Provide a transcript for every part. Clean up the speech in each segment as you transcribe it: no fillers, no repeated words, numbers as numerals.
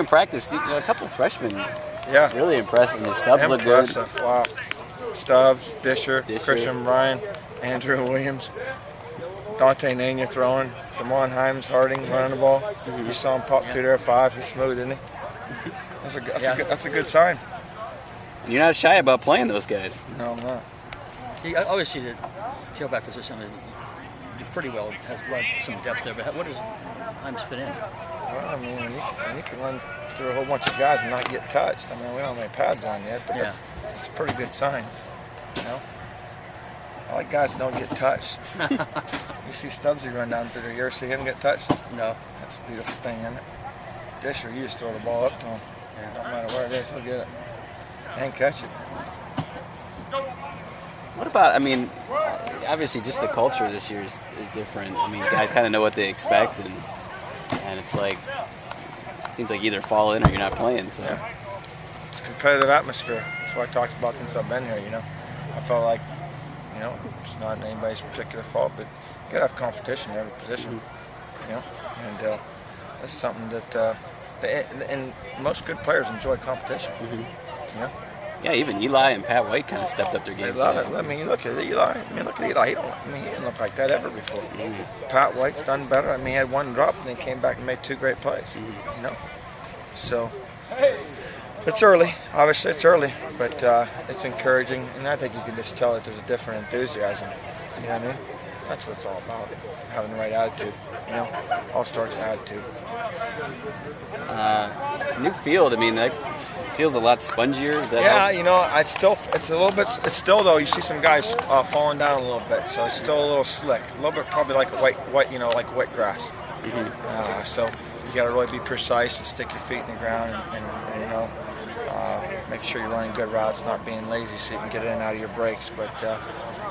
practice, a couple freshmen. Yeah. Really impressive. The Stubbs look good. Wow. Stubbs, Disher, Christian Ryan, Andrew Williams, Dante Nania throwing, Damon Himes, Harding running the ball. You saw him pop through there at 5. He's smooth, isn't he? That's a good sign. And you're not shy about playing those guys. No, I'm not. Obviously, the tailback position pretty well has led some depth there. But what does Himes fit in? Well, I mean, when you can run through a whole bunch of guys and not get touched. I mean, we don't have any pads on yet, but that's a pretty good sign. You know, I like guys that don't get touched. You see Stubbsy run down through there. You ever see him get touched? No. That's a beautiful thing, isn't it? Disher, you just throw the ball up to him. Yeah. No matter where it is, he'll get it and catch it. What about, I mean, obviously just the culture this year is different. I mean, guys kind of know what they expect, and it's like, it seems like either fall in or you're not playing. So yeah. It's a competitive atmosphere. That's what I talked about since I've been here, you know. I felt like, you know, it's not anybody's particular fault, but you gotta have competition in every position, you know, and that's something that, and most good players enjoy competition, you know. Yeah, even Eli and Pat White kind of stepped up their game. They love it. I mean, look at Eli. I mean, look at Eli. He didn't look like that ever before. Pat White's done better. I mean, he had one drop and then came back and made 2 great plays. You know, so it's early. Obviously, it's early, but it's encouraging, and I think you can just tell that there's a different enthusiasm. You know what I mean? That's what it's all about. Having the right attitude. You know, all starts with attitude. New field. I mean, that feels a lot spongier. Is that yeah, you know, it's a little bit. It's still though. You see some guys falling down a little bit, so it's still a little slick. A little bit probably like wet, you know, like wet grass. So you got to really be precise and stick your feet in the ground, and you know, make sure you're running good routes, not being lazy, so you can get in and out of your breaks. But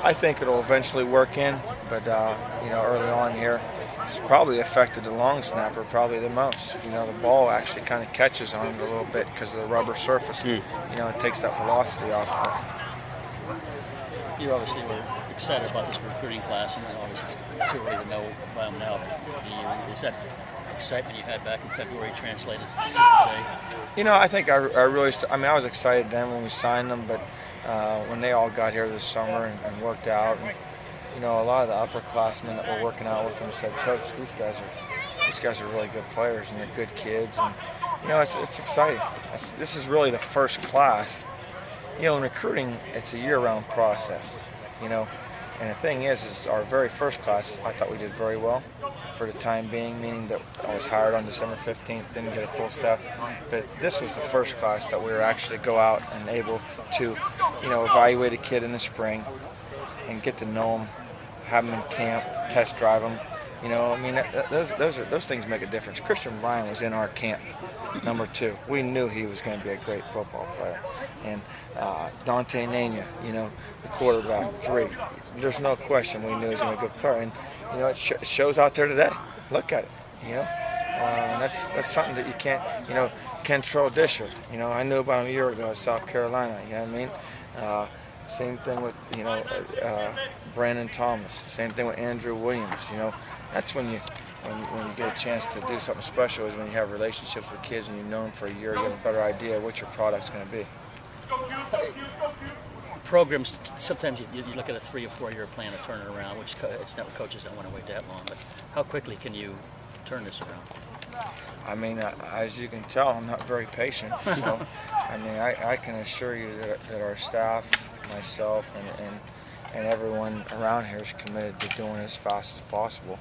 I think it'll eventually work in. But you know, early on here, it's probably affected the long snapper probably the most. You know, the ball actually kind of catches on it a little bit because of the rubber surface. You know, it takes that velocity off of it. You obviously were excited about this recruiting class, and obviously it's too early to know about them now. Is that excitement you had back in February translated to today? You know, I think I really, I mean, I was excited then when we signed them, but when they all got here this summer and worked out, and, you know, a lot of the upperclassmen that were working out with them said, "Coach, these guys are really good players and they're good kids." And you know, it's exciting. This is really the first class. You know, in recruiting, it's a year-round process. You know, and the thing is our very first class, I thought we did very well for the time being, meaning that I was hired on December 15th, didn't get a full staff. But this was the first class that we were actually go out and able to, you know, evaluate a kid in the spring and get to know him, have him in camp, test drive him. You know, I mean, those things make a difference. Christian Ryan was in our camp, number 2. We knew he was going to be a great football player. And Dante Nania, you know, the quarterback, 3. There's no question we knew he was going to be a good player. And, you know, it shows out there today. Look at it, you know. And that's something that you can't, you know, Kentrell Disher, you know, I knew about him a year ago at South Carolina, you know what I mean? Same thing with, you know, Brandon Thomas. Same thing with Andrew Williams. You know, that's when you get a chance to do something special, is when you have relationships with kids and you've known them for a year. You have a better idea of what your product's going to be. Programs, sometimes you look at a 3 or 4 year plan to turn it around, which it's never, coaches don't want to wait that long. But how quickly can you turn this around? I mean, as you can tell, I'm not very patient. So, I mean, I can assure you that our staff, myself, and everyone around here is committed to doing it as fast as possible.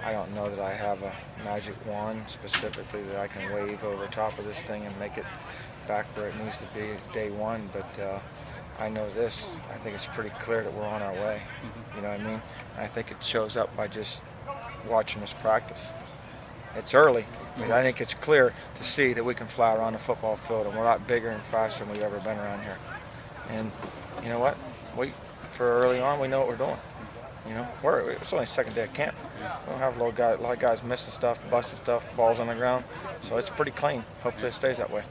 I don't know that I have a magic wand specifically that I can wave over top of this thing and make it back where it needs to be day one, but I know this. I think it's pretty clear that we're on our way. You know what I mean? I think it shows up by just watching us practice. It's early, but I think it's clear to see that we can fly around the football field, and we're a lot bigger and faster than we've ever been around here. And you know what? For early on, we know what we're doing. You know, it's only second day of camp. We don't have a lot of guys missing stuff, busting stuff, balls on the ground, so it's pretty clean. Hopefully it stays that way.